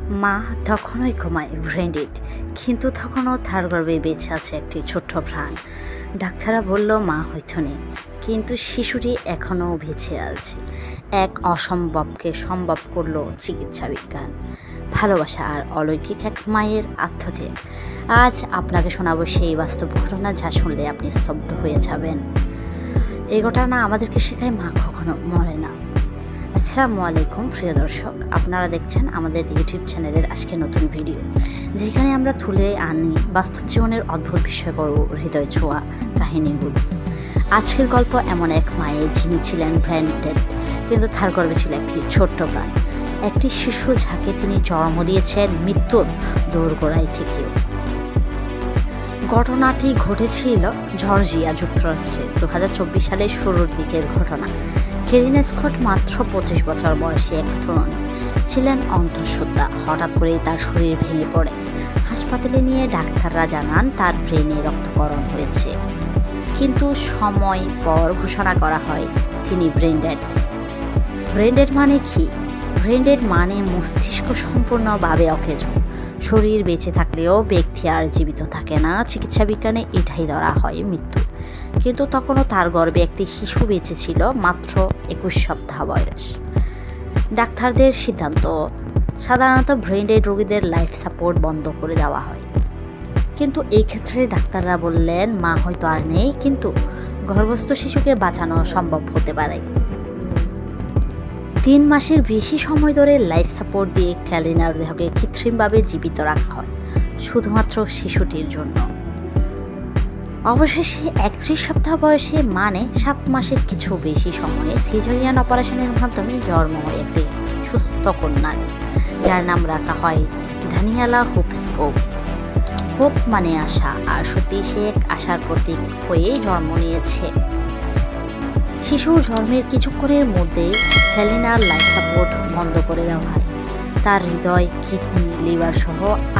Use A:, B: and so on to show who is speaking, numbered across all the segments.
A: মা তখনই ঘুমায় ব্রেন্ডেড, কিন্তু তখনও তার গর্ভে বেঁচে আছে একটি ছোট্ট প্রাণ। ডাক্তাররা বলল মা হয়তো নেই, কিন্তু শিশুটি এখনও বেঁচে আছে। এক অসম্ভবকে সম্ভব করলো চিকিৎসা বিজ্ঞান, ভালোবাসা আর অলৌকিক এক মায়ের আত্মত্যাগ। আজ আপনাকে শোনাবো সেই বাস্তব ঘটনা, যা শুনলে আপনি স্তব্ধ হয়ে যাবেন। এই ঘটনা আমাদেরকে শেখায় মা কখনো মরে না। আসসালামু আলাইকুম প্রিয় দর্শক, আপনারা দেখছেন আমাদের ইউটিউব চ্যানেলের আজকে নতুন ভিডিও, যেখানে আমরা তুলে আনি বাস্তব জীবনের অদ্ভুত বিষয়বস্তু, হৃদয় ছোঁয়া কাহিনীগুলো। আজকের গল্প এমন এক মায়ের, যিনি ছিলেন ব্র্যান্ডেড, কিন্তু তার গর্ভে ছিল একটি ছোট্ট প্রাণ, একটি শিশু যাকে তিনি জন্ম দিয়েছেন মৃত্যুর দোরগোড়ায় থেকেও। ঘটনাটি ঘটেছিল জর্জিয়া যুক্তরাষ্ট্রে 2024 সালের শুরুর দিকের ঘটনা। কেরিন স্কট মাত্র 25 বছর বয়সী এক তরুণী ছিলেন অন্তঃসত্ত্বা। হঠাৎ করেই তার শরীর ভেঙে পড়ে। হাসপাতালে নিয়ে ডাক্তাররা জানান তার ব্রেনে রক্তক্ষরণ হয়েছে, কিন্তু সময় পর ঘোষণা করা হয় তিনি ব্রেনডেড। ব্রেনডেড মানে কি? ব্রেনডেড মানে মস্তিষ্ক সম্পূর্ণভাবে অকেজ। শরীর বেঁচে থাকলেও ব্যক্তি আর জীবিত থাকে না। চিকিৎসা বিজ্ঞানে এটাই ধরা হয় মৃত্যু, কিন্তু তখনও তার গর্ভে একটি শিশু বেঁচে ছিল, মাত্র 21 সপ্তাহ বয়স। ডাক্তারদের সিদ্ধান্ত, সাধারণত ব্রেনডেড রোগীদের লাইফ সাপোর্ট বন্ধ করে দেওয়া হয়, কিন্তু এই ক্ষেত্রে ডাক্তাররা বললেন মা হয়তো আর নেই, কিন্তু গর্ভস্থ শিশুকে বাঁচানো সম্ভব হতে পারে। 3 মাসের বেশি সময় ধরে লাইফ সাপোর্ট দিয়ে ক্যালিনার দেহকে কৃত্রিমভাবে জীবিত রাখা হয়, শুধুমাত্র শিশুটির জন্য। অবশেষে 31 সপ্তাহ বয়সে, মানে 7 মাসের কিছু বেশি সময়ে, সিজারিয়ান অপারেশনের মাধ্যমে জন্ম হয় একটি সুস্থ কন্যা, যার নাম রাখা হয় ডানিয়েলা হোপস্কোপ। হোপ মানে আশা, আর সত্যি সে এক আশার প্রতীক হয়ে জন্ম নিয়েছে। শিশুর জন্মের কিছুক্ষণের মধ্যে ক্যালিনার লাইফ সাপোর্ট বন্ধ করে দেওয়া হয়। তার হৃদয়, কিডনি, লিভার সহ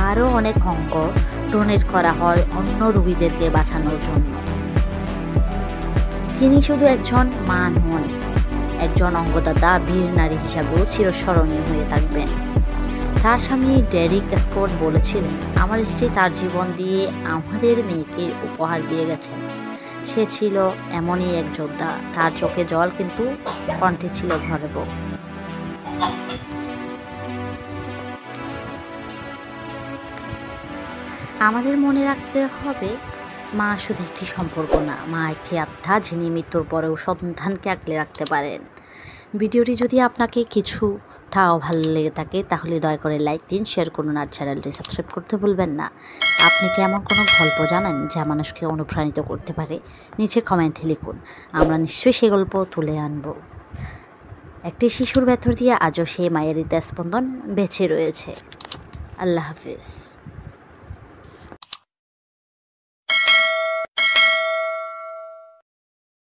A: আরও অনেক অঙ্গ ডোনেট করা হয় অন্য রোগীদেরকে বাঁচানোর জন্য। তিনি শুধু একজন মা নন, একজন অঙ্গদাতা, বীর নারী হিসাবেও চিরস্মরণীয় হয়ে থাকবেন। তার স্বামী ডেরিক স্কট বলেছিলেন, আমার স্ত্রী তার জীবন দিয়ে আমাদের মেয়েকে উপহার দিয়ে গেছেন। সে ছিল এমনই এক যোদ্ধা, তার চোখে জল, কিন্তু কণ্ঠে ছিল গর্ব। আমাদের মনে রাখতে হবে, মা শুধু একটি সম্পর্ক না, মা একটি আত্মা, যিনি মৃত্যুর পরেও সন্তানকে আগলে রাখতে পারেন। ভিডিওটি যদি আপনাকে কিছুটাও ভালো লেগে থাকে, তাহলে দয়া করে লাইক দিন, শেয়ার করুন, আর চ্যানেলটি সাবস্ক্রাইব করতে ভুলবেন না। আপনি কি এমন কোনো গল্প জানেন যা মানুষকে অনুপ্রাণিত করতে পারে? নিচে কমেন্টে লিখুন, আমরা নিশ্চয়ই সেই গল্প তুলে আনব। একটি শিশুর ভেতর দিয়ে আজও সেই মায়ের হৃদয় স্পন্দন বেঁচে রয়েছে। আল্লাহ হাফিজ।